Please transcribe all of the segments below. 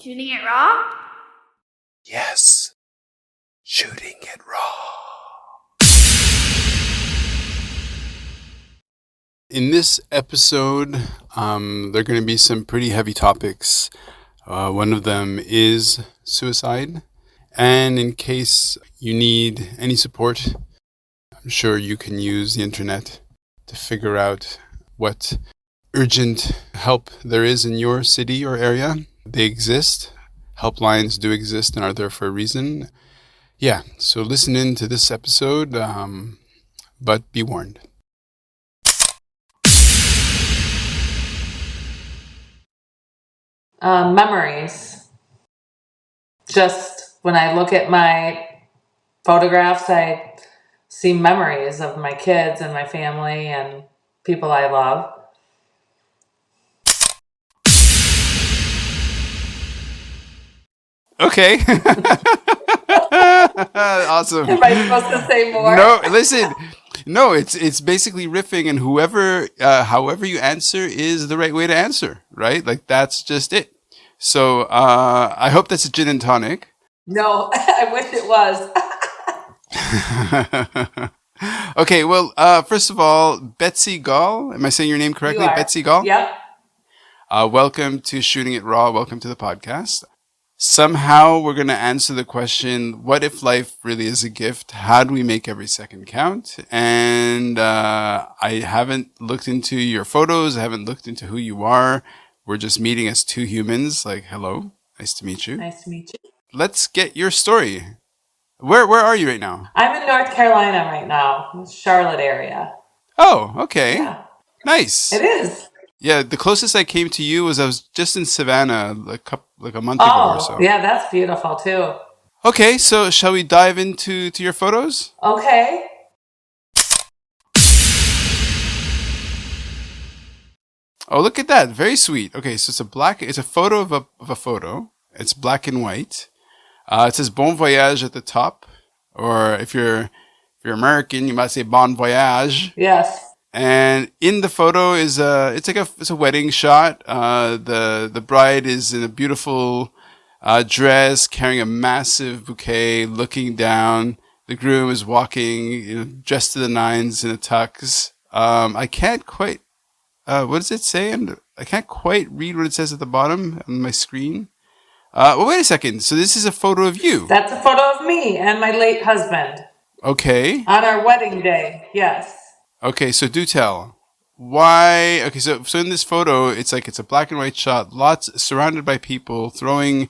Shooting it raw? Yes. Shooting it raw. In this episode, there are going to be some pretty heavy topics. One of them is suicide. And in case you need any support, I'm sure you can use the internet to figure out what urgent help there is in your city or area. They exist. Helplines do exist and are there for a reason. Yeah, so listen in to this episode, but be warned. Memories. Just when I look at my photographs, I see memories of my kids and my family and people I love. Okay. Awesome. Am I supposed to say more? No, listen. No, it's basically riffing, and however you answer is the right way to answer, right? Like that's just it. So I hope that's a gin and tonic. No, I wish it was. Okay, well, first of all, Betsy Gall. Am I saying your name correctly? You are. Betsy Gall? Yep. Welcome to Shooting It Raw. Welcome to the podcast. Somehow we're going to answer the question, what if life really is a gift? How do we make every second count? And I haven't looked into your photos. I haven't looked into who you are. We're just meeting as two humans. Like, hello. Nice to meet you. Nice to meet you. Let's get your story. Where are you right now? I'm in North Carolina right now, Charlotte area. Oh, okay. Yeah. Nice. It is. Yeah, the closest I came to you was I was just in Savannah like a month ago or so. Yeah, that's beautiful too. Okay, so shall we dive into your photos? Okay. Oh, look at that. Very sweet. Okay, so it's a photo of a photo. It's black and white. It says Bon Voyage at the top. Or if you're American, you might say Bon Voyage. Yes. And in the photo is it's a wedding shot. The bride is in a beautiful dress, carrying a massive bouquet, looking down. The groom is walking, dressed to the nines in a tux. I can't quite. What does it say? I can't quite read what it says at the bottom on my screen. Well, wait a second. So this is a photo of you. That's a photo of me and my late husband. Okay. On our wedding day, yes. Okay, so do tell. Why? Okay, so in this photo, it's a black and white shot, surrounded by people throwing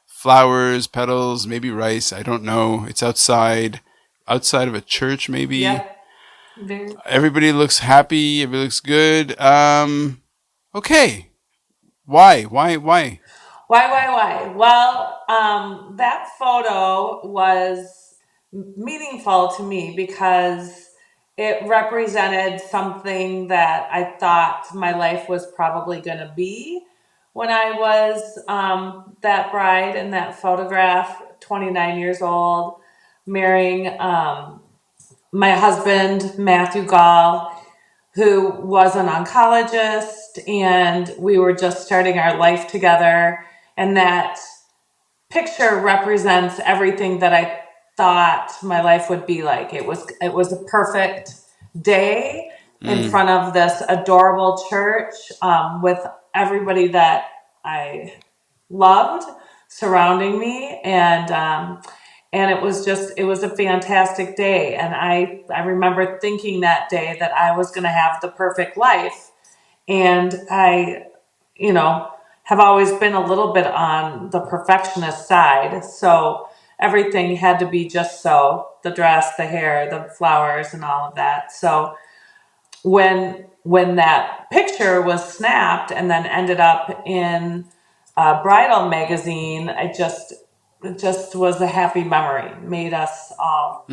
flowers, petals, maybe rice. I don't know. It's outside of a church, maybe. Yeah. Everybody looks happy. Everybody looks good. Okay. Why? Why? Well, that photo was meaningful to me because it represented something that I thought my life was probably going to be when I was that bride in that photograph, 29 years old, marrying my husband, Matthew Gall, who was an oncologist, and we were just starting our life together. And that picture represents everything that I thought my life would be like. It was a perfect day in front of this adorable church with everybody that I loved surrounding me, and it was a fantastic day. And I remember thinking that day that I was going to have the perfect life, and I, have always been a little bit on the perfectionist side. So everything had to be just so, the dress, the hair, the flowers, and all of that. So when that picture was snapped and then ended up in a bridal magazine, it just was a happy memory. Made us all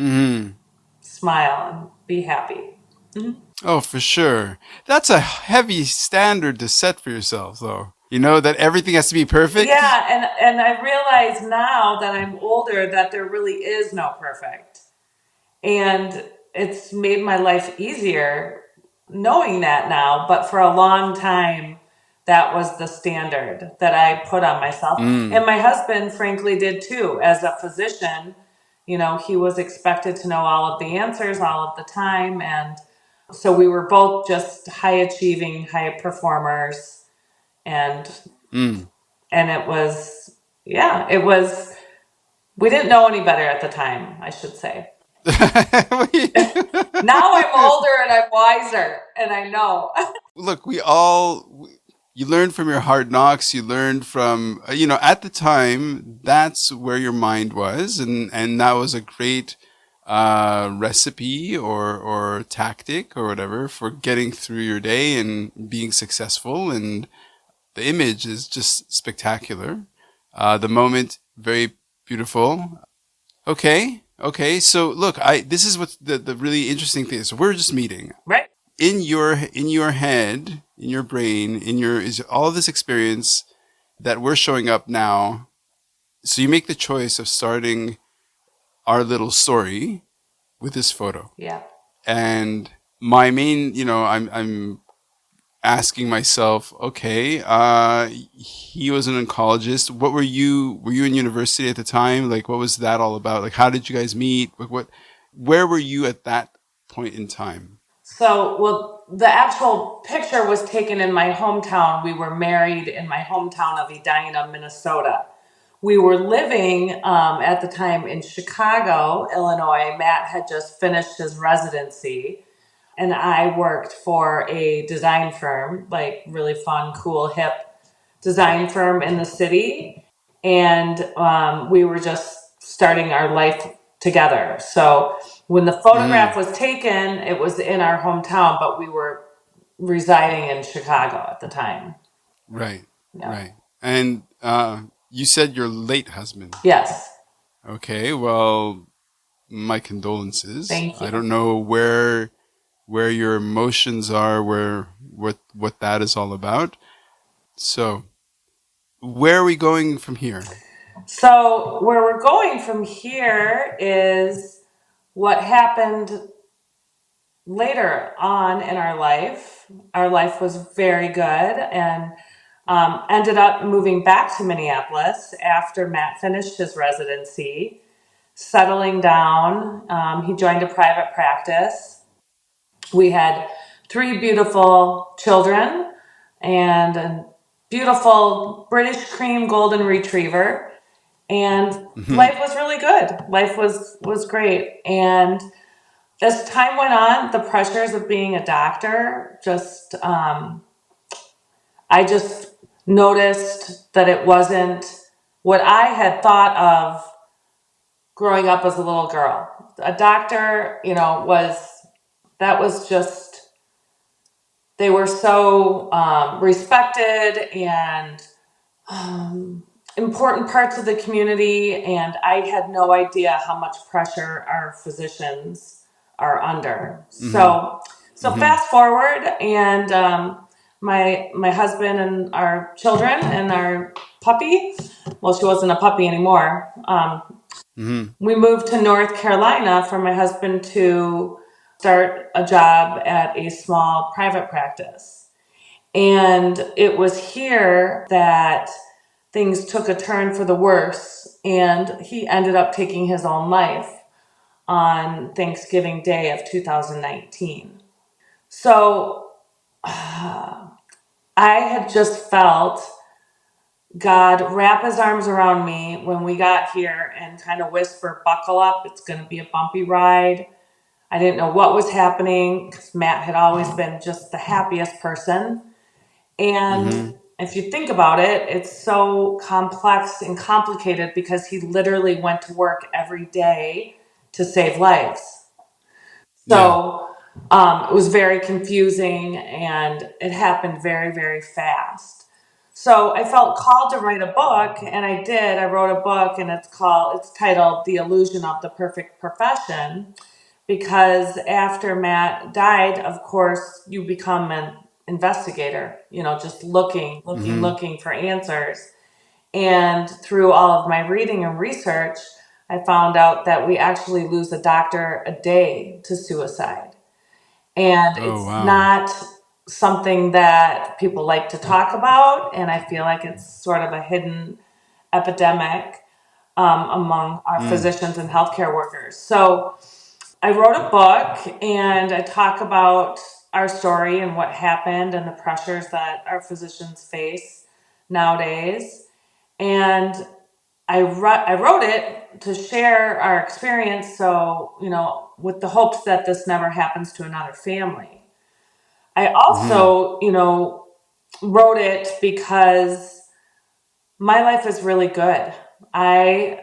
smile and be happy. Mm-hmm. Oh, for sure. That's a heavy standard to set for yourself, though. That everything has to be perfect. Yeah, and I realize now that I'm older that there really is no perfect. And it's made my life easier knowing that now. But for a long time, that was the standard that I put on myself. And Mm, my husband, frankly, did too. As a physician, he was expected to know all of the answers all of the time. And so we were both just high achieving, high performers. And, mm. and it was, yeah, it was, we didn't know any better at the time, I should say. Now I'm older and I'm wiser and I know. Look, you learned from your hard knocks. You learned from, at the time, that's where your mind was. And that was a great recipe or tactic or whatever for getting through your day and being successful. And the image is just spectacular. The moment, very beautiful. Okay. Okay. So look, this is what the really interesting thing is. So we're just meeting Right. in your head, in your brain, is all of this experience that we're showing up now. So you make the choice of starting our little story with this photo. Yeah. And my main, I'm asking myself, okay, he was an oncologist. Were you in university at the time? Like, what was that all about? Like, how did you guys meet? Where were you at that point in time? So, well, the actual picture was taken in my hometown. We were married in my hometown of Edina, Minnesota. We were living at the time in Chicago, Illinois. Matt had just finished his residency, and I worked for a design firm, like really fun, cool, hip design firm in the city. And we were just starting our life together. So when the photograph Mm, was taken, it was in our hometown, but we were residing in Chicago at the time. right, Yeah. right. And you said your late husband. Yes. Okay, well, my condolences. Thank I you. don't know where your emotions are, where what that is all about. So, where are we going from here? So where we're going from here is what happened later on in our life. Our life was very good and ended up moving back to Minneapolis after Matt finished his residency, settling down. He joined a private practice. We had three beautiful children and a beautiful British cream golden retriever. And Hmm. life was really good. Life was great. And as time went on, the pressures of being a doctor I just noticed that it wasn't what I had thought of growing up as a little girl. A doctor, that was just, they were so respected and important parts of the community, and I had no idea how much pressure our physicians are under. Hmm. So Hmm. fast forward, and my husband and our children and our puppy. Well, she wasn't a puppy anymore. Hmm. We moved to North Carolina for my husband to start a job at a small private practice. And it was here that things took a turn for the worse, and he ended up taking his own life on Thanksgiving Day of 2019. So I had just felt God wrap his arms around me when we got here and kind of whisper, buckle up, it's going to be a bumpy ride. I didn't know what was happening because Matt had always been just the happiest person. And Hmm. if you think about it, it's so complex and complicated because he literally went to work every day to save lives. Yeah. So it was very confusing and it happened very, very fast. So I felt called to write a book, and I did. I wrote a book, and it's titled The Illusion of the Perfect Profession, because after Matt died, of course, you become an investigator, just looking, looking, Hmm. looking for answers. And through all of my reading and research, I found out that we actually lose a doctor a day to suicide. And Oh it's wow. not something that people like to talk about, and I feel like it's sort of a hidden epidemic among our Mm. physicians and healthcare workers. So I wrote a book and I talk about our story and what happened and the pressures that our physicians face nowadays. And I wrote it to share our experience, so, with the hopes that this never happens to another family. I Mm-hmm. also, wrote it because my life is really good. I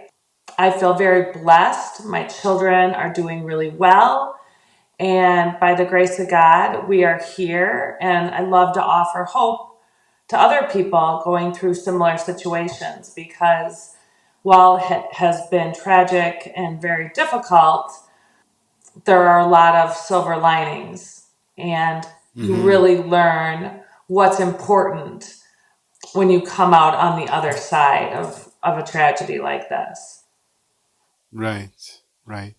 I feel very blessed. My children are doing really well. And by the grace of God, we are here. And I love to offer hope to other people going through similar situations because while it has been tragic and very difficult, there are a lot of silver linings. And you Mm-hmm. really learn what's important when you come out on the other side of a tragedy like this. Right. Right.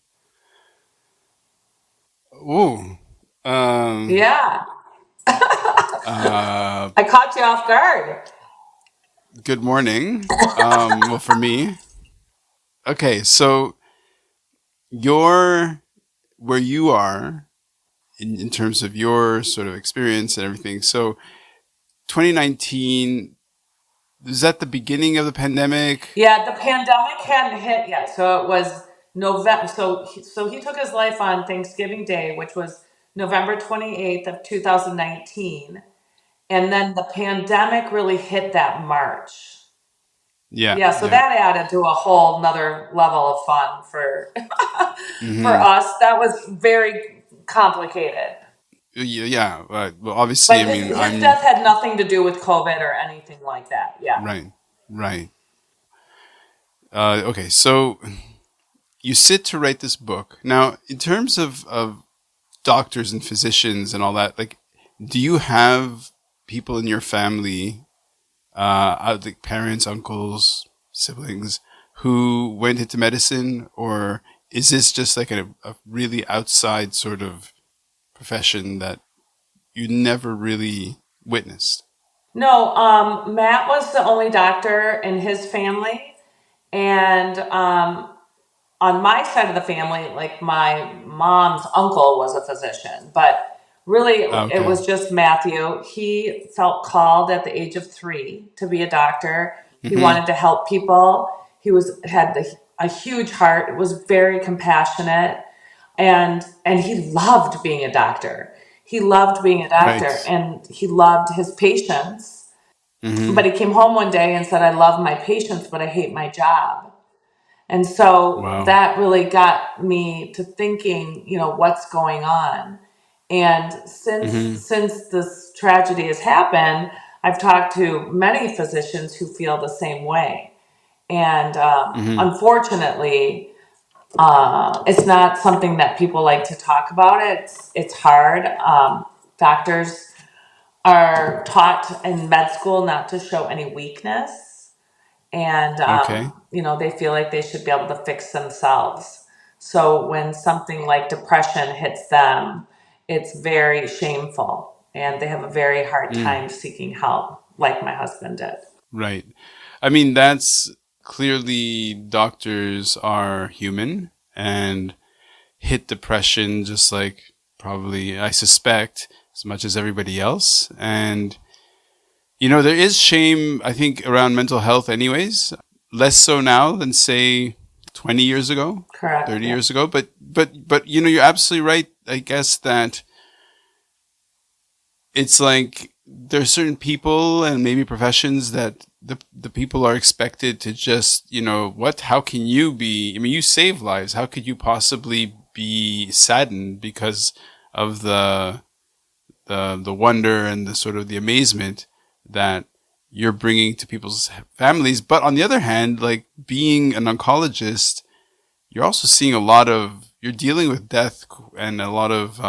Ooh. Um, Yeah, uh, I caught you off guard. Good morning. Well, for me, okay. So your where you are in terms of your sort of experience and everything. So 2019, is that the beginning of the pandemic? Yeah, the pandemic hadn't hit yet, so it was November. So he took his life on Thanksgiving Day, which was November 28th of 2019, and then the pandemic really hit that March. Yeah. Yeah, so Yeah. that added to a whole nother level of fun for for Mm-hmm. us. That was very complicated. Yeah. Yeah. Well, obviously, But I mean, his I'm death had nothing to do with COVID or anything like that. Yeah. right. Right. Okay. So you sit to write this book. Now, in terms of doctors and physicians and all that, like, do you have people in your family, like parents, uncles, siblings, who went into medicine, or is this just like a really outside sort of profession that you never really witnessed? No, Matt was the only doctor in his family. And on my side of the family, like my mom's uncle was a physician, but really it Okay. was just Matthew. He felt called at the age of 3 to be a doctor. He Mm-hmm. wanted to help people. A huge heart. It was very compassionate, and he loved being a doctor. He loved being a doctor, Right. and he loved his patients. Mm-hmm. But he came home one day and said, "I love my patients, but I hate my job." And so Wow. that really got me to thinking, what's going on. And since Mm-hmm. since this tragedy has happened, I've talked to many physicians who feel the same way. And Mm-hmm. unfortunately, it's not something that people like to talk about. It's hard. Doctors are taught in med school not to show any weakness, and Okay. they feel like they should be able to fix themselves. So when something like depression hits them, it's very shameful, and they have a very hard Mm. time seeking help, like my husband did. Right. I mean, that's clearly doctors are human and hit depression just like probably, I suspect, as much as everybody else. And, there is shame, I think, around mental health, anyways. Less so now than, say, 20 years ago, Correct. 30 Yeah. years ago. But, you're absolutely right. I guess that it's like there's certain people and maybe professions that the people are expected to just, how can you be, I mean, you save lives. How could you possibly be saddened because of the wonder and the sort of the amazement that you're bringing to people's families? But on the other hand, like being an oncologist, you're also seeing you're dealing with death and a lot of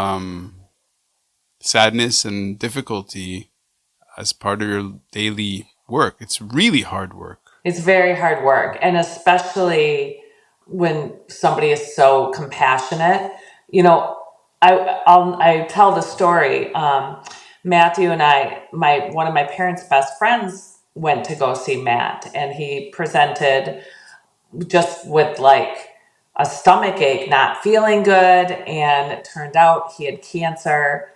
sadness and difficulty as part of your daily work. It's really hard work. It's very hard work, and especially when somebody is so compassionate. You know, I tell the story. Matthew and I, my one of my parents' best friends went to go see Matt, and he presented just with like a stomach ache, not feeling good. And it turned out he had cancer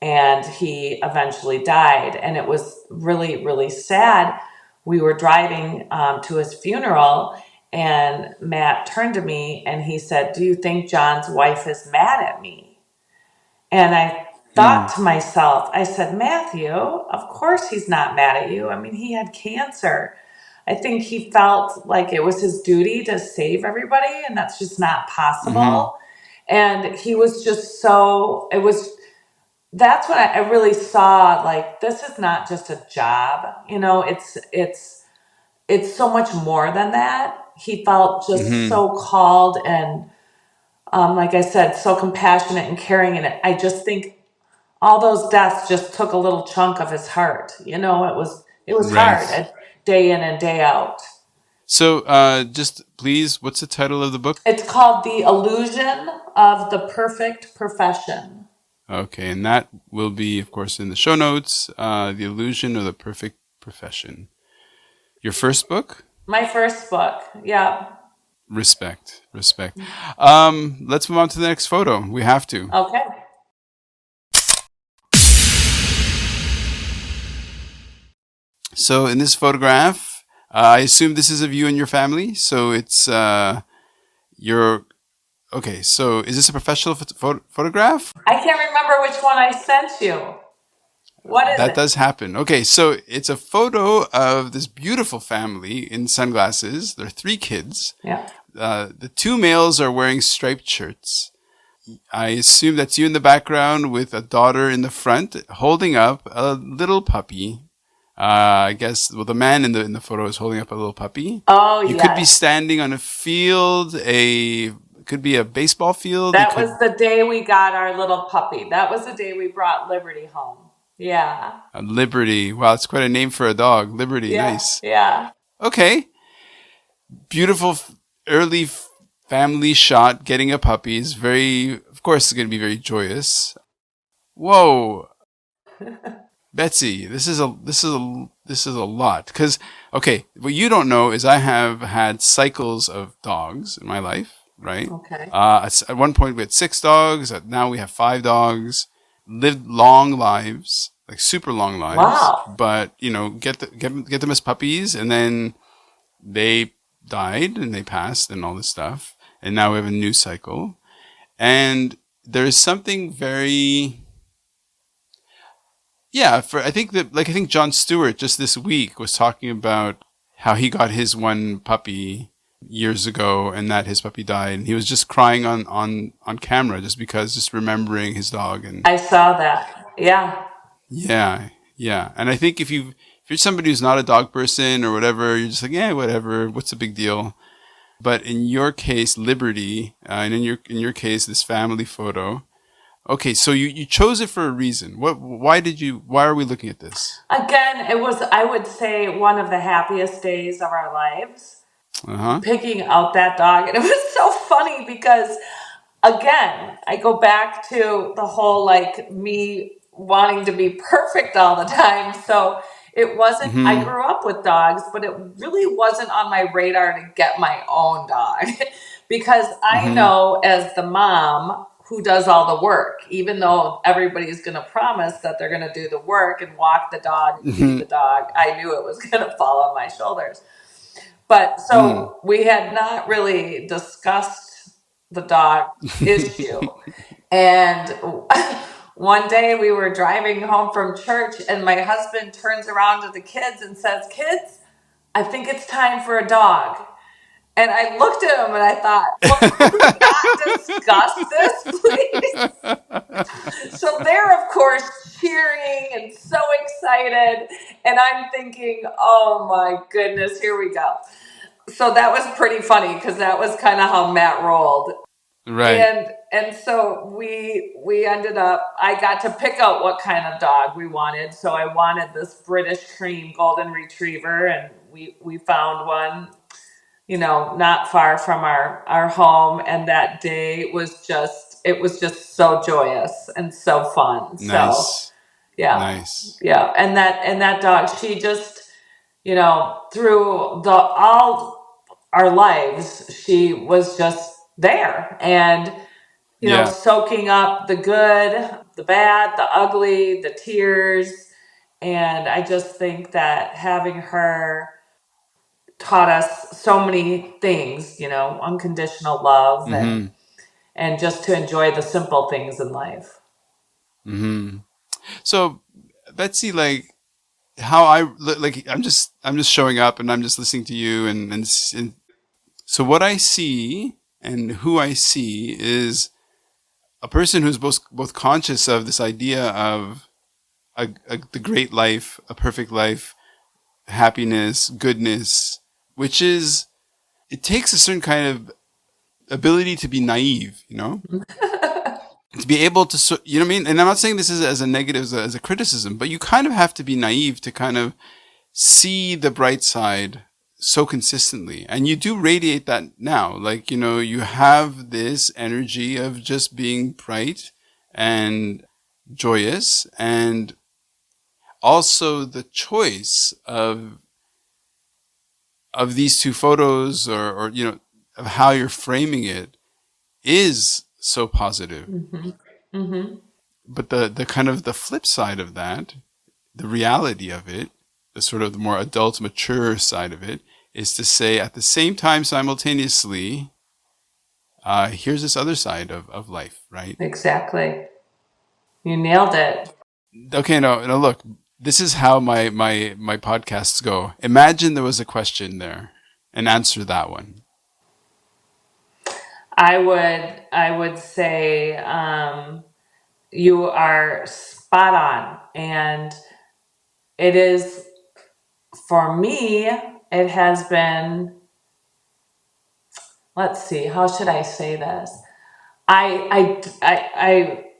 and he eventually died. And it was really, really sad. We were driving to his funeral, and Matt turned to me and he said, "Do you think John's wife is mad at me?" And I thought Mm. to myself, I said, "Matthew, of course he's not mad at you. I mean, he had cancer. I think he felt like it was his duty to save everybody, and that's just not Mm-hmm. possible." And he was just so, it was, that's when I really saw like, this is not just a job, it's so much more than that. He felt just Mm-hmm. so called and, like I said, so compassionate and caring. And I just think all those deaths just took a little chunk of his heart. It was hard, Right. day in and day out. So, just please, what's the title of the book? It's called The Illusion of the Perfect Profession. Okay, and that will be, of course, in the show notes. The Illusion of the Perfect Profession. Your first book? My first book. Yeah. Respect, respect. Let's move on to the next photo. We have to. Okay. So, in this photograph, I assume this is of you and your family. So it's your. Okay, so is this a professional photograph? I can't remember which one I sent you. What is That it? does happen. Okay, so it's a photo of this beautiful family in sunglasses. There are three kids. Yeah. The two males are wearing striped shirts. I assume that's you in the background with a daughter in the front holding up a little puppy. I guess well the man in the photo is holding up a little puppy. Oh, You could be yes. standing on a field, could be a baseball field. You That was could the day we got our little puppy. That was the day we brought Liberty home. Yeah. Liberty. Wow, it's quite a name for a dog. Liberty, Yeah. nice. Yeah. Okay, beautiful early family shot. Getting a puppy is very, of course, it's going to be very joyous. Whoa, Betsy, this is a lot because okay, what you don't know is I have had cycles of dogs in my life, right? Okay. At one point we had six dogs. Now we have five dogs. Lived long lives, like super long lives, Wow. but get them as puppies, and then they died and they passed and all this stuff, and now we have a new cycle, and there is something very yeah, for I think that like I think Jon Stewart just this week was talking about how he got his one puppy years ago and that his puppy died and he was just crying on camera just because just remembering his dog and I saw that. Yeah. yeah, yeah. And I think if you're somebody who's not a dog person or whatever, you're just like, yeah, whatever, what's the big deal? But in your case, Liberty, and in your case, this family photo. Okay, so you chose it for a reason. Why are we looking at this? Again, it was, I would say, one of the happiest days of our lives, Uh-huh. picking out that dog. And it was so funny because, again, I go back to the whole like me wanting to be perfect all the time. So it wasn't, I Mm-hmm. grew up with dogs, but it really wasn't on my radar to get my own dog because I Mm-hmm. know as the mom who does all the work, even though everybody's going to promise that they're going to do the work and walk the dog and feed Mm-hmm. the dog, I knew it was going to fall on my shoulders. But Mm. so we had not really discussed the dog issue. And one day we were driving home from church, and my husband turns around to the kids and says, "Kids, I think it's time for a dog." And I looked at him and I thought, well, can we not discuss this, please? So they're, of course, cheering and so excited. And I'm thinking, oh my goodness, here we go. So that was pretty funny because that was kind of how Matt rolled. Right. And so we ended up, I got to pick out what kind of dog we wanted. So I wanted this British cream golden retriever, and we found one, not far from our home. And that day was just, it was just so joyous and so fun. So Nice. Yeah. Nice. Yeah. And that dog, she just, through the all our lives, she was just there and, Yeah. soaking up the good, the bad, the ugly, the tears. And I just think that having her taught us so many things, unconditional love Mm-hmm. and just to enjoy the simple things in life. Mm-hmm. So, Betsy, like how like I'm just showing up and I'm just listening to you and so what I see and who I see is a person who's both conscious of this idea of the great life, a perfect life, happiness, goodness, which is it takes a certain kind of ability to be naive, to be able to, you know what I mean? And I'm not saying this is as a negative, as a criticism, but you kind of have to be naive to kind of see the bright side so consistently. And you do radiate that now. Like, you have this energy of just being bright and joyous, and also the choice of these two photos, or of how you're framing it is so positive. Hmm. Hmm. But the kind of the flip side of that, the reality of it, the sort of the more adult, mature side of it, is to say at the same time, simultaneously, here's this other side of life, right? Exactly. You nailed it. Okay, no, no, look, this is how my podcasts go. Imagine there was a question there, and answer that one. I would say you are spot on, and it is for me. It has been. Let's see. How should I say this?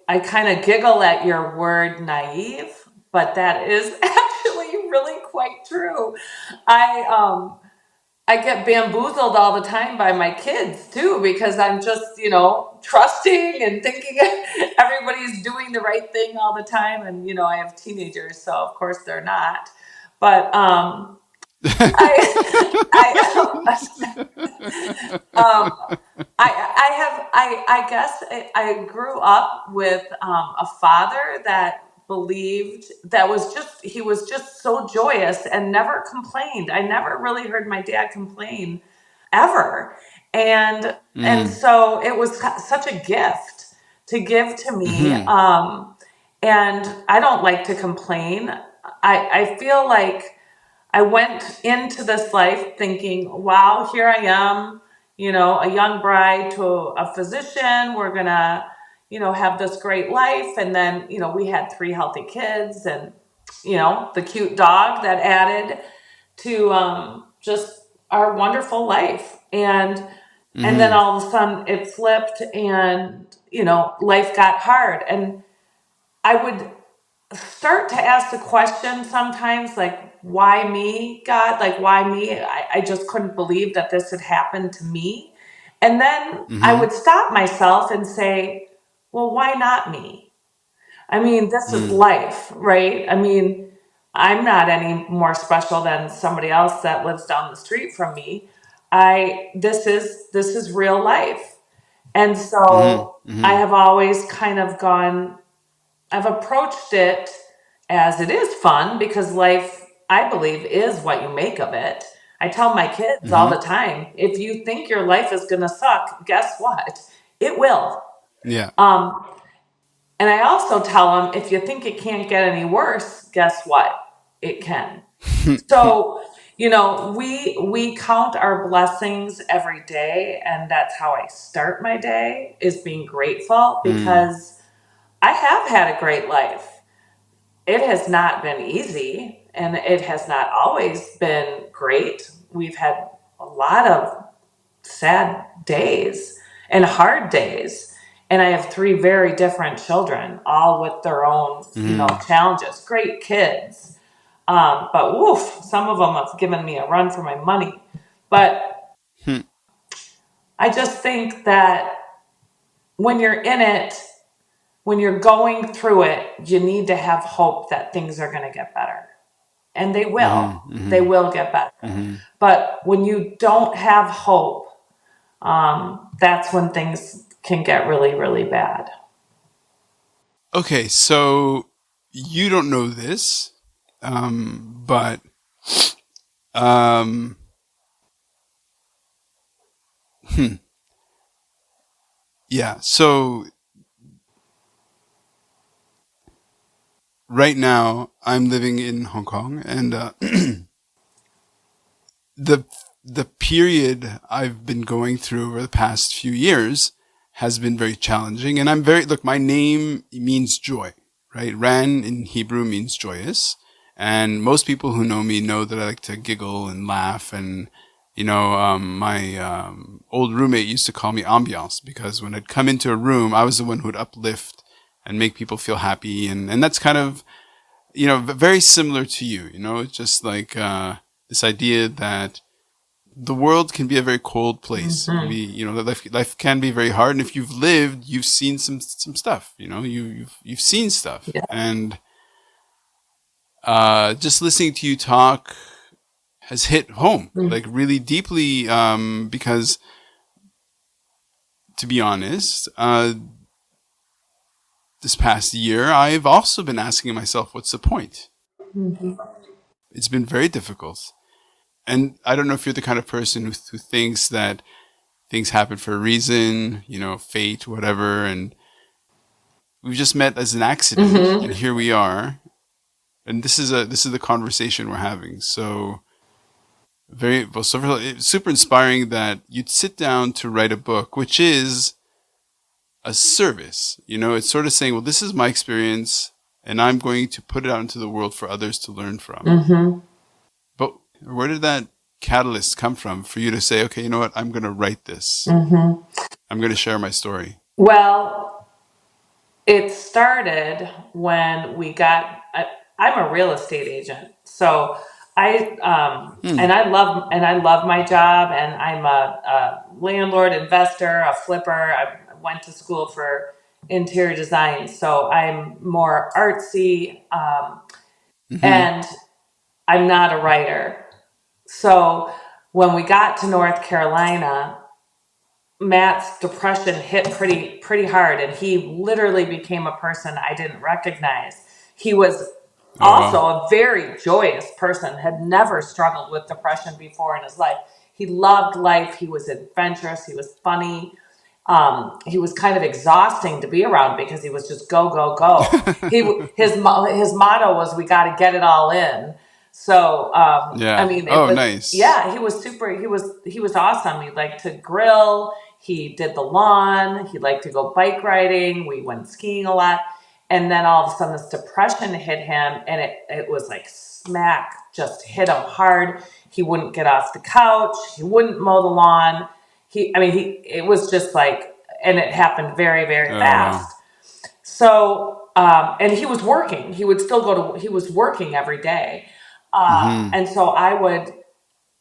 I kind of giggle at your word naive, but that is actually really quite true. I um I get bamboozled all the time by my kids too because I'm just, trusting and thinking everybody's doing the right thing all the time. And, I have teenagers, so of course they're not. But I, um, I guess I grew up with a father that believed that he was just so joyous and never complained. I never really heard my dad complain ever. And Mm, so it was such a gift to give to me. hmm. And I don't like to complain. I feel like I went into this life thinking, wow, here I am, a young bride to a physician. We're going to, have this great life. And then, we had three healthy kids and, the cute dog that added to just our wonderful life. And then Hmm. all of a sudden it flipped and, life got hard. And I would start to ask the question sometimes like, why me, God? Like, why me? I just couldn't believe that this had happened to me. And then I Hmm. would stop myself and say, well, why not me? I mean, this is Mm, life, right? I mean, I'm not any more special than somebody else that lives down the street from me. This is real life. And hmm. so I Hmm. have always kind of I've approached it as it is fun because life, I believe, is what you make of it. I tell my kids all Hmm. the time, if you think your life is going to suck, guess what? It will. Yeah. Um, and I also tell them, if you think it can't get any worse, guess what? It can. So, we count our blessings every day, and that's how I start my day is being grateful Mm, because I have had a great life. It has not been easy and it has not always been great. We've had a lot of sad days and hard days. And I have three very different children, all with their own, mm, challenges. Great kids. But woof, some of them have given me a run for my money. But hmm, I just think that when you're in it, when you're going through it, you need to have hope that things are going to get better. And they will. Mm-hmm. They Mm-hmm. will get better. Mm-hmm. But when you don't have hope, that's when things can get really, really bad. Okay, so you don't know this, but um, hmm, yeah. So right now, I'm living in Hong Kong, and the the period I've been going through over the past few years has been very challenging. And I'm very look. My name means joy, right? Ran in Hebrew means joyous, and most people who know me know that I like to giggle and laugh. And my old roommate used to call me ambiance because when I'd come into a room, I was the one who would uplift and make people feel happy, and that's kind of very similar to you. It's just like this idea that the world can be a very cold place. It can Mm-hmm. be, that life can be very hard. And if you've lived, you've seen some stuff. You've seen stuff, Yeah. and just listening to you talk has hit home like really deeply. Because to be honest, this past year I've also been asking myself, what's the point? Mm-hmm. It's been very difficult, and I don't know if you're the kind of person who thinks that things happen for a reason, fate, whatever, and we've just met as an accident, and Mm-hmm. here we are, and this is the conversation we're having. So very well, so it's super inspiring that you'd sit down to write a book, which is a service. It's sort of saying, well, this is my experience, and I'm going to put it out into the world for others to learn from. Mm-hmm. But where did that catalyst come from for you to say, okay, you know what, I'm going to write this. Mm-hmm. I'm going to share my story. Well, it started when I'm a real estate agent, so Hmm. I love my job, and I'm a landlord, investor, a flipper. I went to school for interior design, so I'm more artsy, Mm-hmm. and I'm not a writer. So when we got to North Carolina, Matt's depression hit pretty hard, and he literally became a person I didn't recognize. He was Oh also wow. a very joyous person, had never struggled with depression before in his life. He loved life, he was adventurous, he was funny. He was kind of exhausting to be around because he was just go go go. His motto was, "We got to get it all in." So I Yeah. mean, it Oh, was, nice. yeah. He was awesome. He liked to grill. He did the lawn. He liked to go bike riding. We went skiing a lot. And then all of a sudden, this depression hit him, and it was like smack, just hit him hard. He wouldn't get off the couch. He wouldn't mow the lawn. It was just like, and it happened very, very Oh wow. fast. So, and he was working. He was working every day. Mm-hmm. And so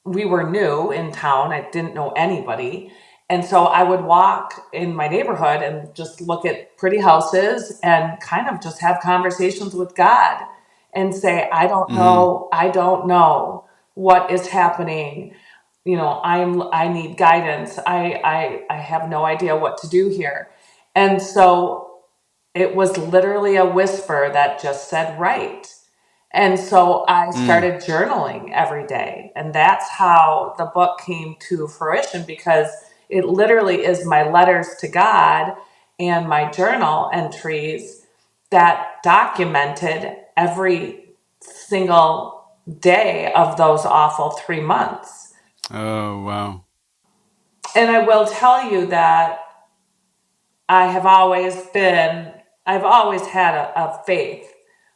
we were new in town. I didn't know anybody. And so I would walk in my neighborhood and just look at pretty houses and kind of just have conversations with God and say, Mm-hmm. I don't know what is happening. I need guidance. I have no idea what to do here. And so it was literally a whisper that just said, right. And so I Mm. started journaling every day. And that's how the book came to fruition, because it literally is my letters to God and my journal entries that documented every single day of those awful 3 months. Oh wow. And I will tell you that I have always been, I've always had a faith,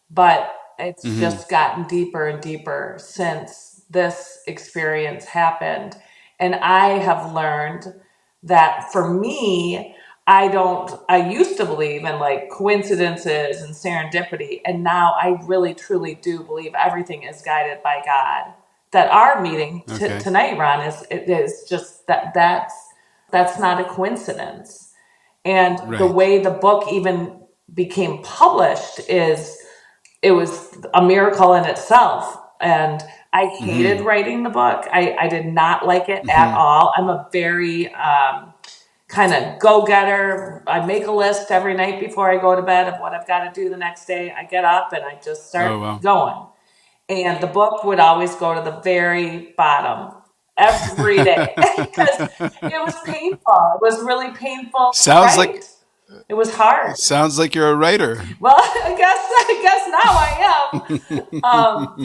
but it's Mm-hmm. just gotten deeper and deeper since this experience happened. And I have learned that for me, I used to believe in like coincidences and serendipity. And now I really truly do believe everything is guided by God. That our meeting Okay. tonight, Ron, is just that's not a coincidence. And the Right. way the book even became published is it was a miracle in itself. And I hated Mm-hmm. writing the book. I did not like it at Mm-hmm. all. I'm a very kind of go getter. I make a list every night before I go to bed of what I've got to do the next day. I get up and I just Oh, start wow. going. And the book would always go to the very bottom every day because it was painful. It was really painful to Sounds like write. It was hard. sounds like you're a writer. Well, I guess now I am.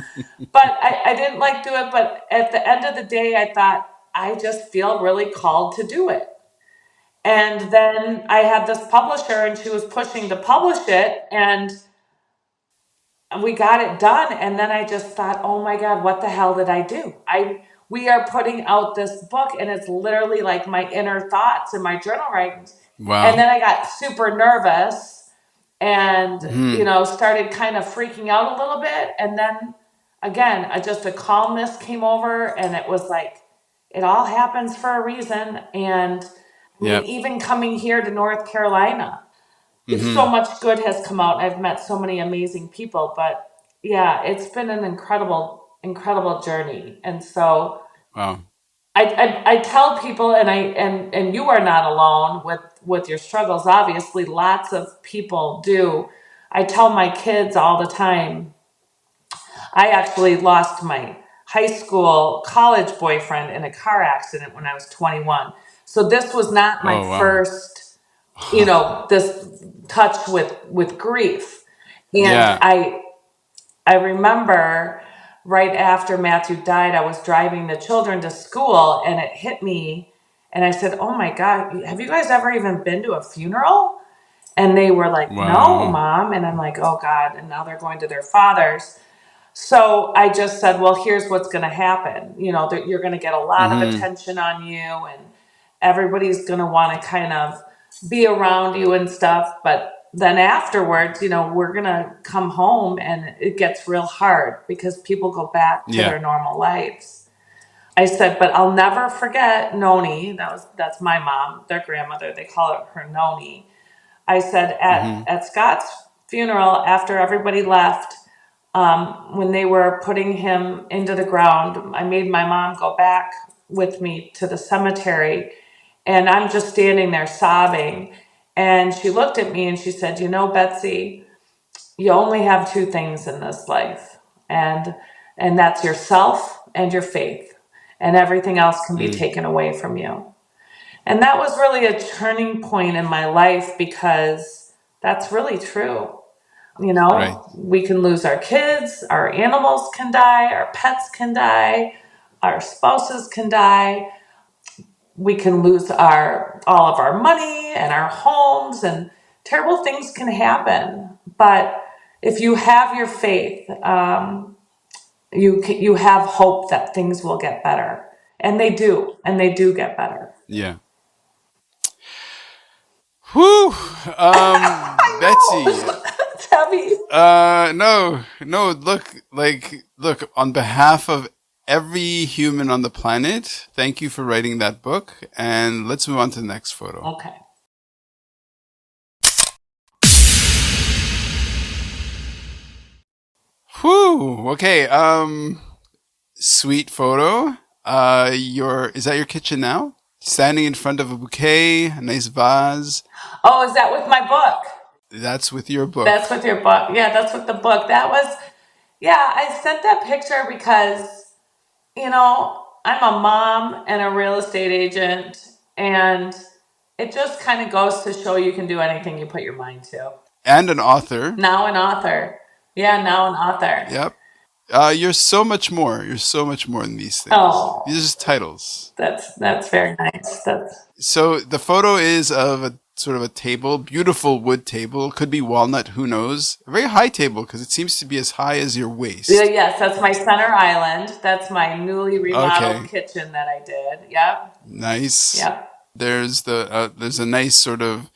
But I didn't like do it. But at the end of the day, I thought I just feel really called to do it. And then I had this publisher, and she was pushing to publish it, and we got it done. And then I just thought, oh my God, what the hell did I do? We are putting out this book, and it's literally like my inner thoughts and my journal writings. And Wow. then I got super nervous and Hmm. started kind of freaking out a little bit. And then again, just a calmness came over, and it was like it all happens for a reason. And I mean, Yep. even coming here to North Carolina, so Mm-hmm. much good has come out. I've met so many amazing people. But yeah, it's been an incredible journey. And so Wow. I tell people, and you are not alone with your struggles. Obviously, lots of people do. I tell my kids all the time. I actually lost my high school college boyfriend in a car accident when I was 21. So this was not my Oh, wow. first, this touch with grief. And Yeah. I remember right after Matthew died, I was driving the children to school, and it hit me. And I said, oh my God, have you guys ever even been to a funeral? And they were like, no, Wow. Mom. And I'm like, oh God. And now they're going to their fathers. So I just said, well, here's what's going to happen. That you're going to get a lot of Mm-hmm. attention on you, and everybody's going to want to kind of be around you and stuff. But then afterwards, we're going to come home, and it gets real hard because people go back to Yeah. their normal lives. I said, but I'll never forget Noni. That's my mom, their grandmother. They call it her Noni. I said Mm-hmm. at Scott's funeral, after everybody left, when they were putting him into the ground, I made my mom go back with me to the cemetery, and I'm just standing there sobbing. And she looked at me and she said, Betsy, you only have two things in this life, and that's yourself and your faith, and everything else can be Mm. taken away from you. And that was really a turning point in my life because that's really true. Right. We can lose our kids, our animals can die, our pets can die, our spouses can die. We can lose our all of our money and our homes, and terrible things can happen. But if you have your faith, you have hope that things will get better, and they do get better. Yeah. Whew. I Betsy. know. It's heavy. No, no. Look. On behalf of every human on the planet, thank you for writing that book. And let's move on to the next photo. Okay. Whew. Okay. Sweet photo. Is that your kitchen now? Standing in front of a bouquet, a nice vase. Oh, is that with my book? That's with your book. That's with your book. Yeah, that's with the book. Yeah, I sent that picture because, I'm a mom and a real estate agent, and it just kind of goes to show you can do anything you put your mind to. And an author. Now an author. Yeah, now an author. Yep. You're so much more. You're so much more than these things. These are Oh, just titles. that's very nice. That's So the photo is of a sort of a table, beautiful wood table. Could be walnut, who knows? A very high table because it seems to be as high as your yeah, waist. yes, that's my center island. That's my newly remodeled Okay, kitchen that I did. Yep. nice. Yep. There's a nice sort of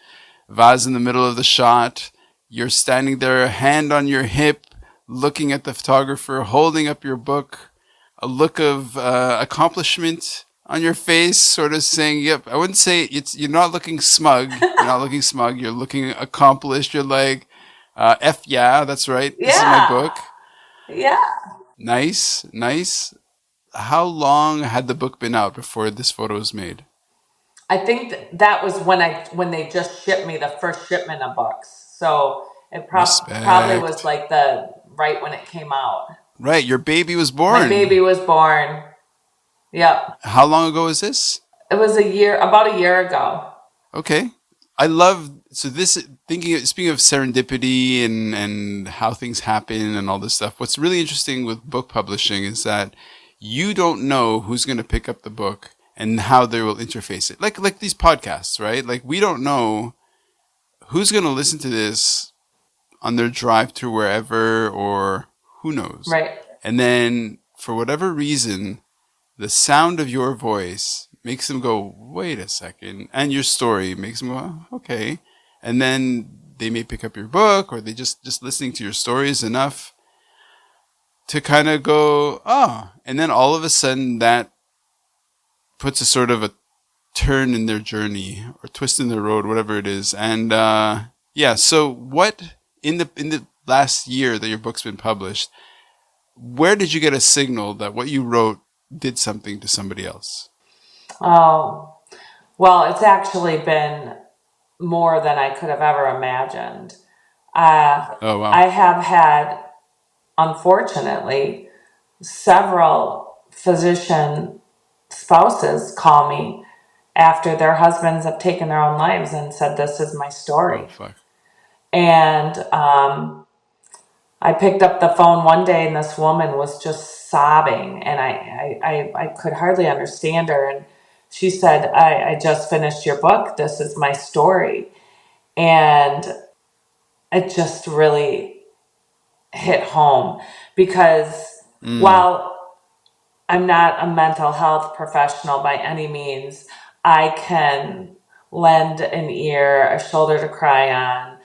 vase in the middle of the shot. You're standing there, a hand on your hip, looking at the photographer, holding up your book, a look of accomplishment on your face, sort of saying, "Yep." I wouldn't say it's. You're not looking smug. You're not looking smug. You're looking accomplished. You're like, "F yeah, that's right. This is my Yeah. book. Yeah. Nice, nice." How long had the book been out before this photo was made? I think that was when they just shipped me the first shipment of books. So it probably was Respect. like the right when it came out. Right, your baby was My baby born. was born. Yep. How long ago is this? It was about a year ago. Okay. I love so this thinking speaking of serendipity and how things happen and all this stuff. What's really interesting with book publishing is that you don't know who's going to pick up the book and how they will interface it. Like these podcasts, right? Like we don't know who's going to listen to this on their drive to wherever or who knows. Right. And then for whatever reason, the sound of your voice makes them go, wait a second. And your story makes them go, "Oh, okay." And then they may pick up your book or they just listening to your story is enough to kind of go, oh. And then all of a sudden that puts a sort of a turn in their journey or twist in their road, whatever it is. And yeah, so what in the last year that your book's been published, where did you get a signal that what you wrote did something to somebody else? Oh, well, it's actually been more than I could have ever imagined. Uh, Oh wow. I have had, unfortunately, several physician spouses call me after their husbands have taken their own lives and said, "This is my Oh story." fuck. And I picked up the phone one day and this woman was just sobbing, and I could hardly understand her. And she said, I just finished your book. This is my story. And it just really hit home because Mm, while I'm not a mental health professional by any means, I can lend an ear, a shoulder to cry on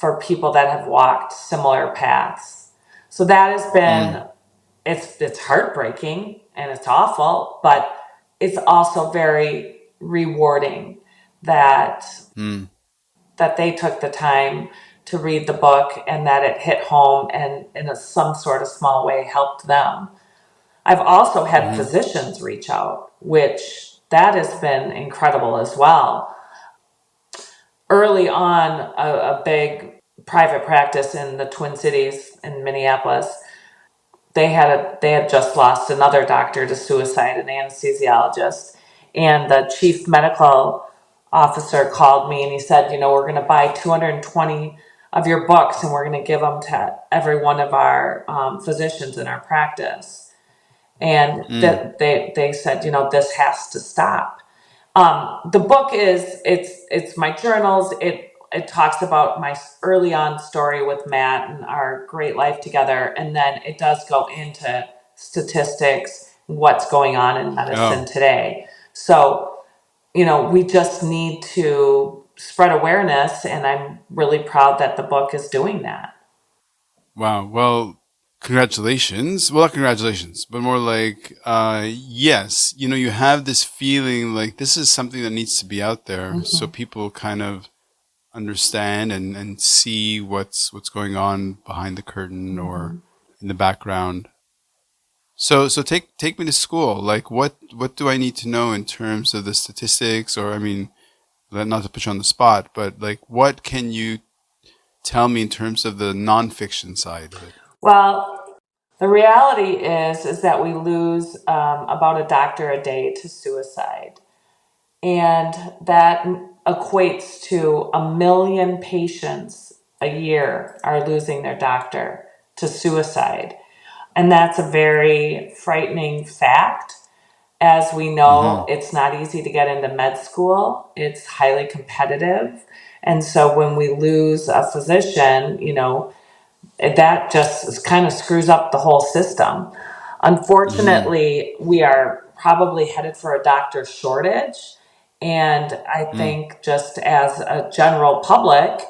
for people that have walked similar paths. So that has mm, been it's heartbreaking and it's awful, but it's also very rewarding that mm, that they took the time to read the book and that it hit home and in some sort of small way helped them. I've also had mm-hmm, physicians reach out, which that has been incredible as well. Early on, a big private practice in the Twin Cities in Minneapolis, they had just lost another doctor to suicide, an anesthesiologist, and the chief medical officer called me and he said, we're going to buy 220 of your books and we're going to give them to every one of our physicians in our practice. And mm, that they said, this has to stop. The book is it's my journals. It talks about my early on story with Matt and our great life together, and then it does go into statistics, what's going on in medicine oh today. So we just need to spread awareness, and I'm really proud that the book is doing that. wow. Well, congratulations. Well, not congratulations, but more like, yes. You know, you have this feeling like this is something that needs to be out there, so Hmm. people kind of understand and see what's going on behind the curtain or Hmm. in the background. So take me to school. Like what do I need to know in terms of the statistics or I mean, not to put you on the spot, but like what can you tell me in terms of the nonfiction side of it? Well, the reality is that we lose about a doctor a day to suicide. And that equates to 1 million patients a year are losing their doctor to suicide. And that's a very frightening fact. As we know, Mm-hmm. it's not easy to get into med school, it's highly competitive. And so when we lose a physician, that just kind of screws up the whole system. Mm-hmm. Unfortunately, we are probably headed for a doctor shortage. And I Mm, think, just as a general public,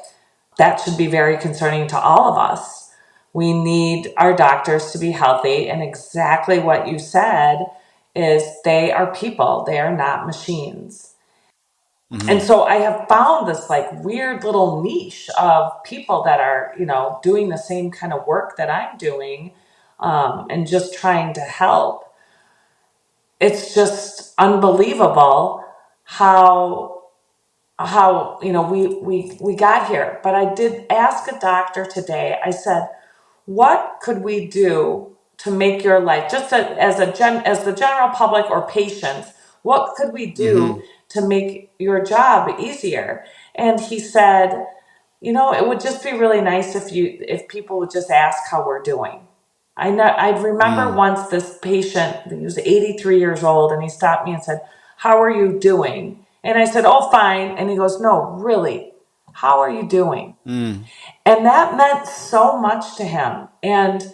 that should be very concerning to all of us. We need our doctors to be healthy, and exactly what you said is they are people, they are not machines. And Mm-hmm. so I have found this like weird little niche of people that are, doing the same kind of work that I'm doing, and just trying to help. It's just unbelievable how we got here. But I did ask a doctor today. I said, what could we do to make your life, just as the general public or patients, what could we Mm-hmm. do to make your job easier? And he said, it would just be really nice if people would just ask how we're doing. I remember Mm. once this patient, he was 83 years old, and he stopped me and said, "How are you doing?" And I said, "Oh, fine." And he goes, "No, really, how are you doing?" Mm. And that meant so much to him. And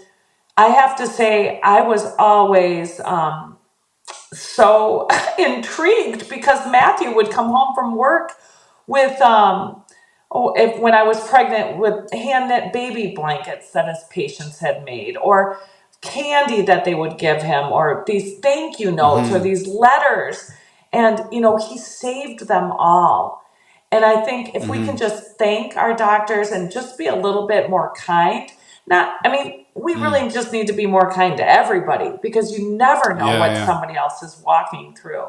I have to say, I was always so intrigued because Matthew would come home from work with when I was pregnant, with hand knit baby blankets that his patients had made, or candy that they would give him, or these thank you notes, or Mm-hmm. these letters. And he saved them all. And I think if we can Mm-hmm. just thank our doctors and just be a little bit more kind, not, I mean, we Mm. really just need to be more kind to everybody, because you never know Yeah, what yeah. somebody else is walking through.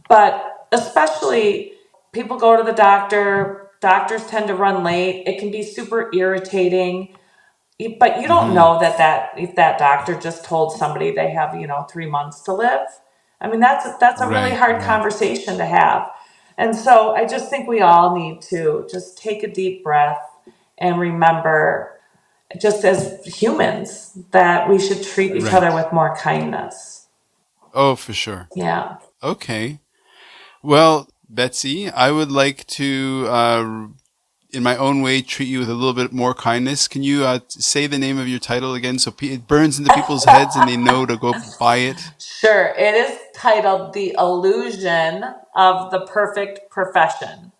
But especially, people go to the doctor, doctors tend to run late. It can be super irritating. But you don't Mm-hmm. know that if that doctor just told somebody they have, 3 months to live. I mean, that's a really Right, hard right, conversation to have. And so I just think we all need to just take a deep breath and remember, just as humans, that we should treat each other right. with more kindness. Oh, for sure. Yeah. Okay. Well, Betsy, I would like to, in my own way, treat you with a little bit more kindness. Can you say the name of your title again so it burns into people's heads and they know to go buy it? Sure. It is titled The Illusion of the Perfect Profession.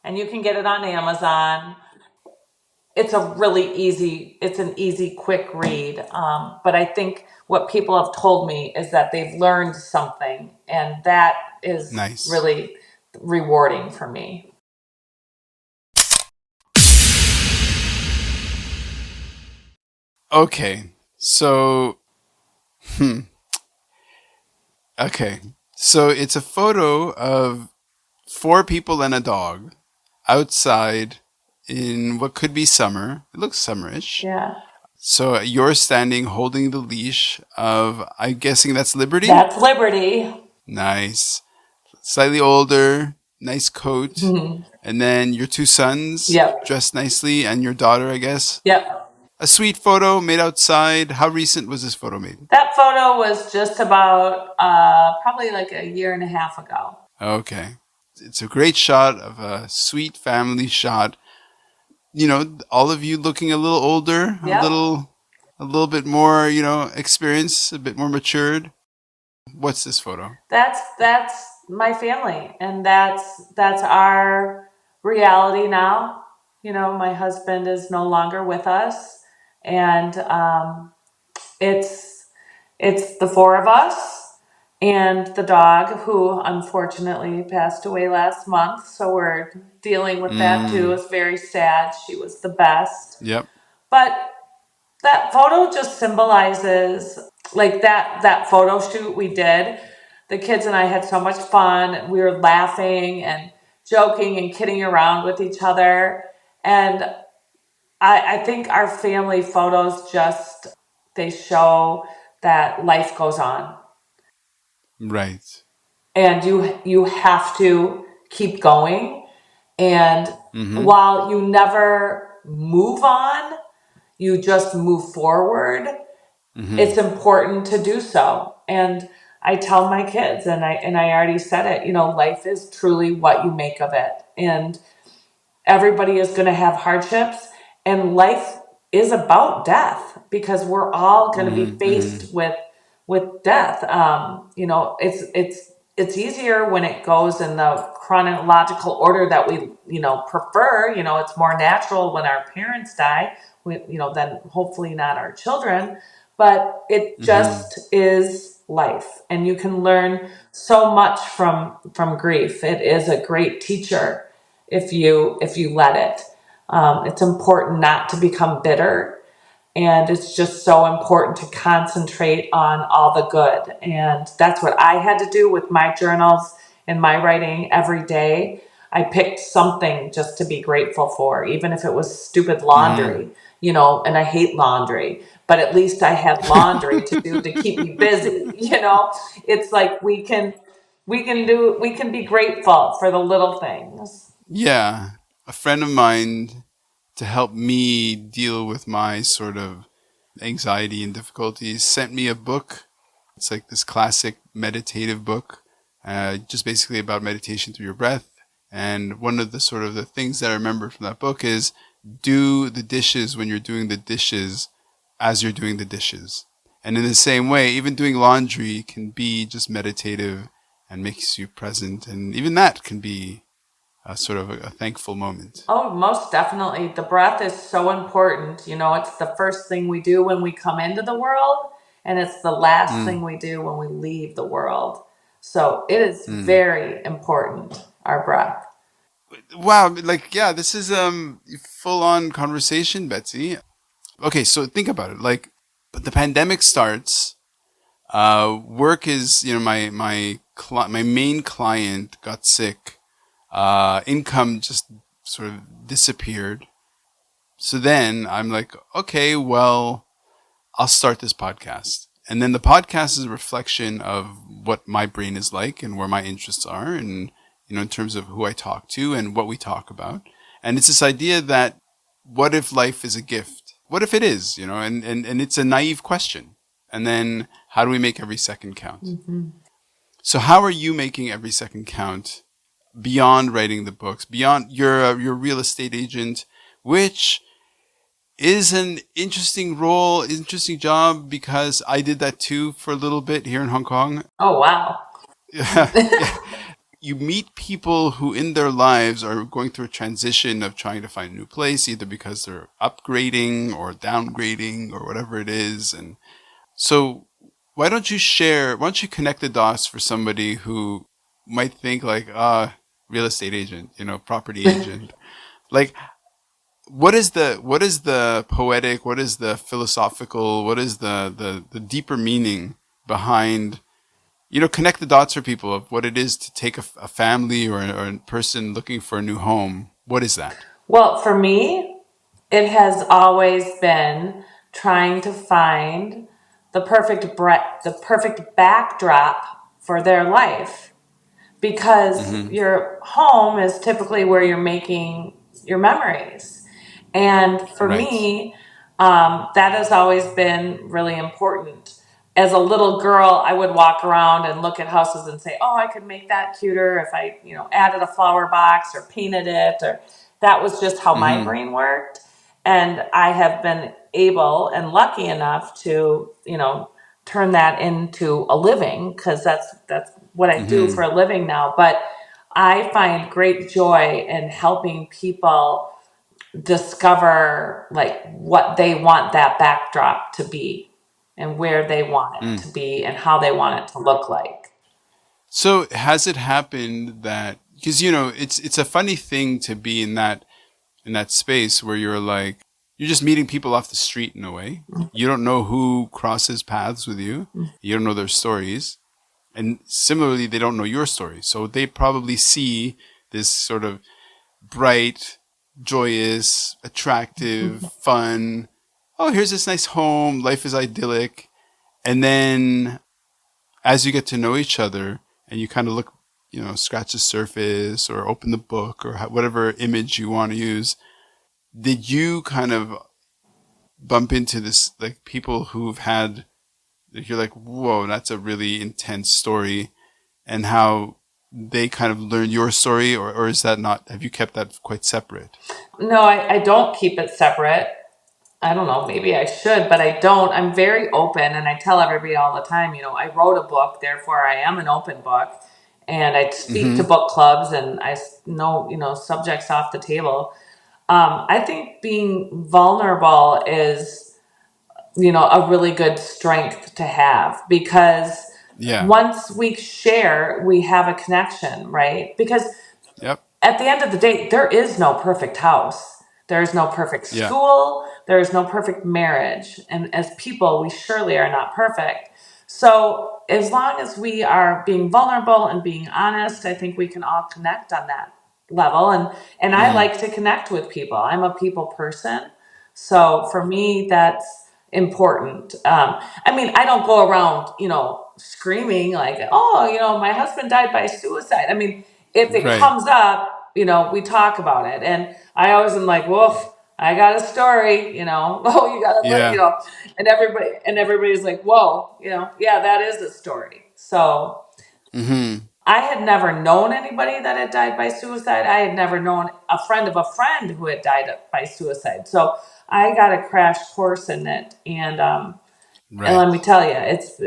And you can get it on Amazon. It's an easy, quick read. But I think what people have told me is that they've learned something, and that is Nice. really rewarding for me. Okay. So, hmm. Okay. So it's a photo of four people and a dog outside in what could be summer. It looks summerish. Yeah. So you're standing holding the leash of, I'm guessing that's Liberty? That's Liberty. Nice. Slightly older, nice coat. And then your two sons Yep. dressed nicely and your daughter, I guess. Yep. A sweet photo made outside. How recent was this photo made? That photo was just about probably like a year and a half ago. Okay. It's a great shot of a sweet family shot. You know, all of you looking a little older, Yep. a little bit more, experience, a bit more matured. What's this photo? That's my family, and that's our reality now. My husband is no longer with us, and it's it's the four of us and the dog, who unfortunately passed away last month. So we're dealing with that too. Mm, It's very sad. She was the best, yep. but that photo just symbolizes, like, that photo shoot we did. The kids and I had so much fun. We were laughing and joking and kidding around with each other. And I think our family photos just, they show that life goes on, Right. and you have to keep going. And Mm-hmm. while you never move on, you just move forward. Mm-hmm. It's important to do so. And I tell my kids, and I already said it, life is truly what you make of it. And everybody is going to have hardships, and life is about death, because we're all going to be Mm-hmm. Mm-hmm. faced with death. It's easier when it goes in the chronological order that we prefer. It's more natural when our parents die, then hopefully not our children. But it Mm-hmm. just is life, and you can learn so much from grief. It is a great teacher if you let it. It's important not to become bitter, and it's just so important to concentrate on all the good. And that's what I had to do with my journals and my writing every day. I picked something just to be grateful for, even if it was stupid Mm-hmm. laundry, and I hate laundry, but at least I had laundry to do to keep me busy. It's like we can be grateful for the little things. Yeah. A friend of mine, to help me deal with my sort of anxiety and difficulties, sent me a book. It's like this classic meditative book, just basically about meditation through your breath. And one of the sort of the things that I remember from that book is do the dishes when you're doing the dishes as you're doing the dishes. And in the same way, even doing laundry can be just meditative and makes you present. And even that can be a sort of a thankful moment. Oh, most definitely. The breath is so important. It's the first thing we do when we come into the world, and it's the last thing Mm, we do when we leave the world. So it is mm. very important, our breath. Wow, like yeah, this is full on conversation, Betsy. Okay, so think about it. Like the pandemic starts, work is, my main client got sick. Income just sort of disappeared. So then I'm like, okay, well, I'll start this podcast. And then the podcast is a reflection of what my brain is like and where my interests are, and in terms of who I talk to and what we talk about. And it's this idea that what if life is a gift? What if it is, and it's a naive question. And then how do we make every second count? Hmm. So how are you making every second count beyond writing the books, beyond your real estate agent, which is an interesting role, interesting job, because I did that too for a little bit here in Hong Kong. Oh, wow. Yeah, yeah. You meet people who in their lives are going through a transition of trying to find a new place, either because they're upgrading or downgrading or whatever it is. And so why don't you connect the dots for somebody who might think like, real estate agent, property agent. Like, what is the poetic, what is the philosophical, what is the deeper meaning behind, connect the dots for people of what it is to take a family or a person looking for a new home. What is that? Well, for me, it has always been trying to find the perfect backdrop for their life, because Mm-hmm. your home is typically where you're making your memories. And for Right. me, that has always been really important. As a little girl, I would walk around and look at houses and say, "Oh, I could make that cuter if I, added a flower box or painted it." Or that was just how my Mm-hmm. brain worked. And I have been able and lucky enough to, turn that into a living, because that's what I do Mm-hmm. for a living now. But I find great joy in helping people discover like what they want that backdrop to be, and where they want it Mm. to be, and how they want it to look like. So has it happened that, because it's a funny thing to be in that space where you're just meeting people off the street in a way. You don't know who crosses paths with you. You don't know their stories. And similarly, they don't know your story. So they probably see this sort of bright, joyous, attractive, fun. Oh, here's this nice home. Life is idyllic. And then as you get to know each other and you kind of look, scratch the surface or open the book or whatever image you want to use, did you kind of bump into this, like people who've had, like, you're like, whoa, that's a really intense story, and how they kind of learn your story, or is that not, have you kept that quite separate? No, I don't keep it separate. I don't know, maybe I should, but I don't. I'm very open, and I tell everybody all the time, I wrote a book, therefore I am an open book. And I speak to Mm-hmm. book clubs, and I know, subjects off the table. I think being vulnerable is, a really good strength to have, because Yeah. Once we share, we have a connection, right? Because Yep. at the end of the day, there is no perfect house. There is no perfect Yeah. school. There is no perfect marriage. And as people, we surely are not perfect. So as long as we are being vulnerable and being honest, I think we can all connect on that level. And I Mm-hmm. like to connect with people. I'm a people person. So for me, that's important. I mean, I don't go around, screaming like, oh, my husband died by suicide. I mean, if it Right. comes up, we talk about it. And I always am like, woof, I got a story, oh, you got to let, Yeah. and everybody's like, whoa, yeah, that is a story. So Mm-hmm. I had never known anybody that had died by suicide. I had never known a friend of a friend who had died by suicide. So I got a crash course in it. And let Right. me tell you, it's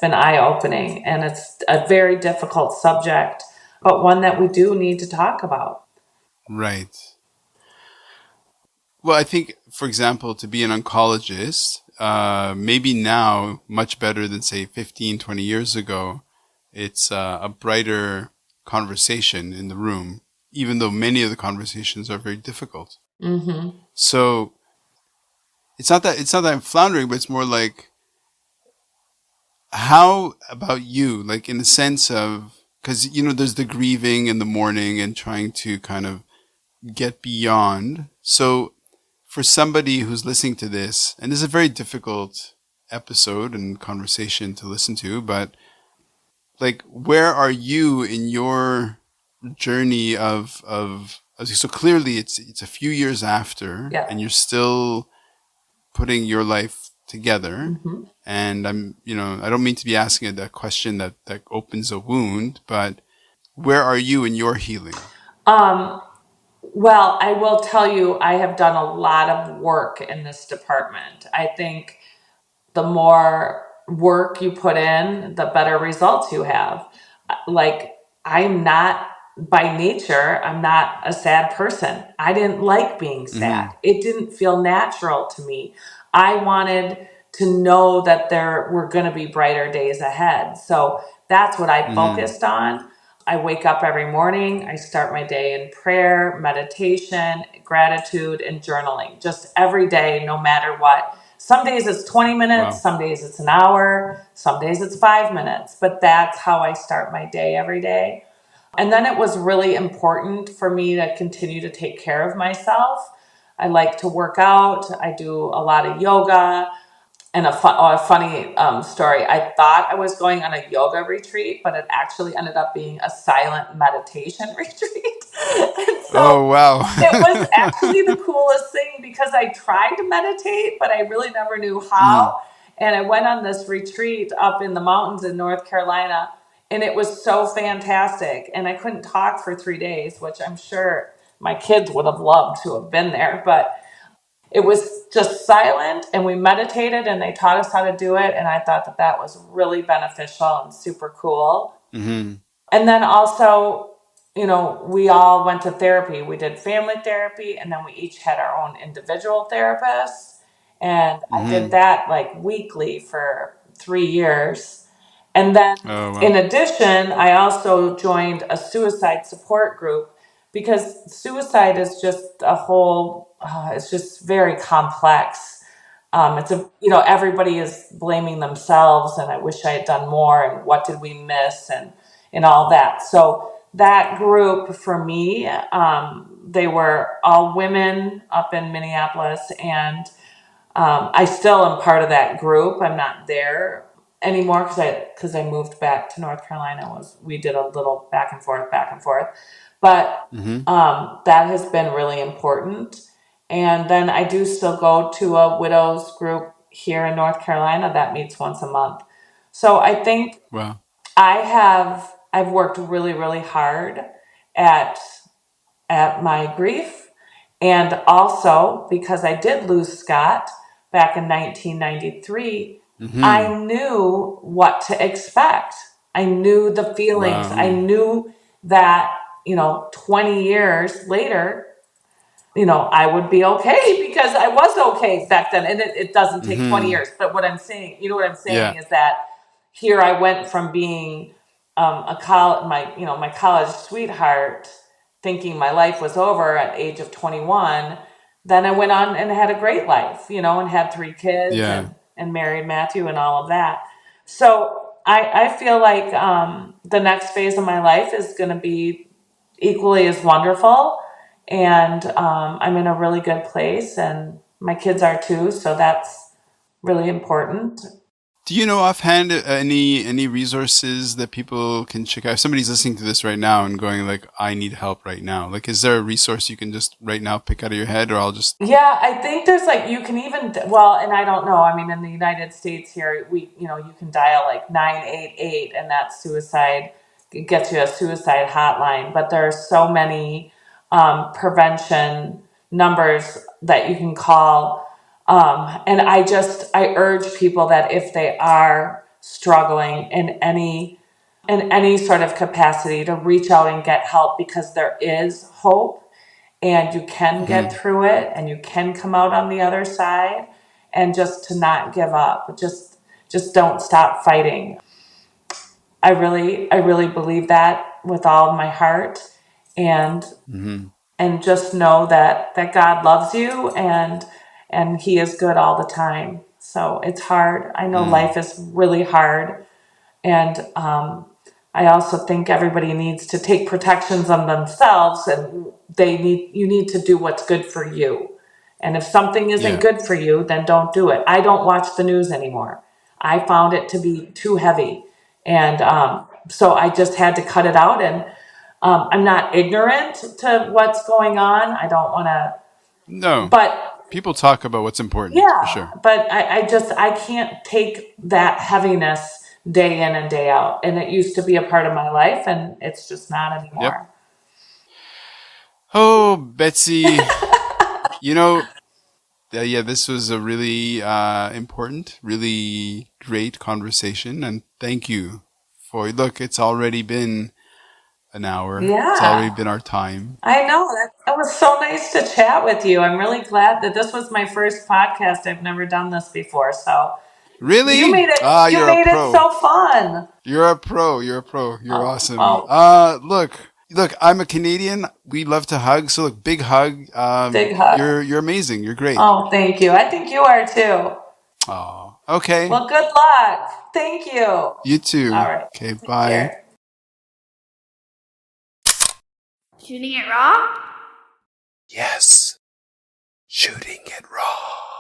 been eye opening, and it's a very difficult subject, but one that we do need to talk about. Right. Well, I think, for example, to be an oncologist, maybe now much better than say 15, 20 years ago, it's a brighter conversation in the room, even though many of the conversations are very difficult. Hmm. So it's not that I'm floundering, but it's more like, how about you? Like, in the sense of, because there's the grieving in the morning and trying to kind of get beyond. So for somebody who's listening to this, and this is a very difficult episode and conversation to listen to, but like, where are you in your journey of so clearly it's a few years after, Yeah. and you're still putting your life together. Hmm. And I don't mean to be asking a question that opens a wound, but where are you in your healing? Um, well, I will tell you, I have done a lot of work in this department. I think the more work you put in, the better results you have. Like, I'm not, by nature, I'm not a sad person. I didn't like being sad. Mm-hmm. It didn't feel natural to me. I wanted to know that there were going to be brighter days ahead. So that's what I Mm-hmm. focused on. I wake up every morning, I start my day in prayer, meditation, gratitude, and journaling, just every day, no matter what. Some days it's 20 minutes, Wow. some days it's an hour, some days it's 5 minutes, but that's how I start my day every day. And then it was really important for me to continue to take care of myself. I like to work out, I do a lot of yoga. And a funny story. I thought I was going on a yoga retreat, but it actually ended up being a silent meditation retreat. And so Oh, wow. it was actually the coolest thing because I tried to meditate, but I really never knew Mm. how. And I went on this retreat up in the mountains in North Carolina, and it was so fantastic. And I couldn't talk for 3 days, which I'm sure my kids would have loved to have been there. But it was just silent, and we meditated, and they taught us how to do it. And I thought that that was really beneficial and super cool. Mm-hmm. And then also, we all went to therapy. We did family therapy, and then we each had our own individual therapists. And I did Mm-hmm. that like weekly for 3 years. And then, Oh, in wow. addition, I also joined a suicide support group because suicide is just it's just very complex. Everybody is blaming themselves, and I wish I had done more, and what did we miss, and all that. So that group for me, they were all women up in Minneapolis, and I still am part of that group. I'm not there anymore because I moved back to North Carolina. We did a little back and forth, but Mm-hmm. that has been really important. And then I do still go to a widows group here in North Carolina that meets once a month. So I think Wow. I've worked really, really hard at my grief. And also, because I did lose Scott back in 1993, I Mm-hmm. knew what to expect. I knew the feelings. I Wow. knew that, 20 years later, I would be okay because I was okay back then. And it doesn't take 20 Mm-hmm. years. But what I'm saying, what I'm Yeah. saying is that here I went from being my college sweetheart, thinking my life was over at age of 21. Then I went on and had a great life, and had three kids Yeah. and married Matthew and all of that. So I feel like the next phase of my life is going to be equally as wonderful. And I'm in a really good place, and my kids are too. So that's really important. Do you know offhand any resources that people can check out? If somebody's listening to this right now and going like, "I need help right now." Like, is there a resource you can just right now pick out of your head, or I'll just Yeah, I think there's like you can even well, and I don't know. I mean, in the United States here, you can dial like 988, and that's suicide. It gets you a suicide hotline. But there are so many prevention numbers that you can call. And I urge people that if they are struggling in any sort of capacity, to reach out and get help, because there is hope, and you can get Mhm. through it, and you can come out on the other side, and just to not give up. Just don't stop fighting. I really believe that with all of my heart, and Mhm. just know that God loves you, and he is good all the time. So it's hard. I know Mm. life is really hard, and I also think everybody needs to take protections on themselves, and you need to do what's good for you. And if something isn't Yeah. good for you, then don't do it. I don't watch the news anymore. I found it to be too heavy. And so I just had to cut it out. And I'm not ignorant to what's going on. I don't want to, No. but People talk about what's important for yeah, sure. but I can't take that heaviness day in and day out. And it used to be a part of my life, and it's just not Yep. anymore. Oh, Betsy, you know, yeah, this was a really important, really great conversation, and thank you for. Look, it's already been an hour. It's already Yeah, been our time. I know. That was so nice to chat with you. I'm really glad that this was my first podcast. I've never done this before. So Really? Ah, you you're a made it pro. so fun. You're a pro. You're a pro. You're Oh, awesome. oh, Look. I'm a Canadian. We love to hug. So look, big hug. big hug. You're amazing. You're great. Oh, thank you. I think you are too. Oh, okay. Well, good luck. Thank you. All You too. right. Okay. Take Bye. care. Shooting it raw? Yes. Shooting it raw.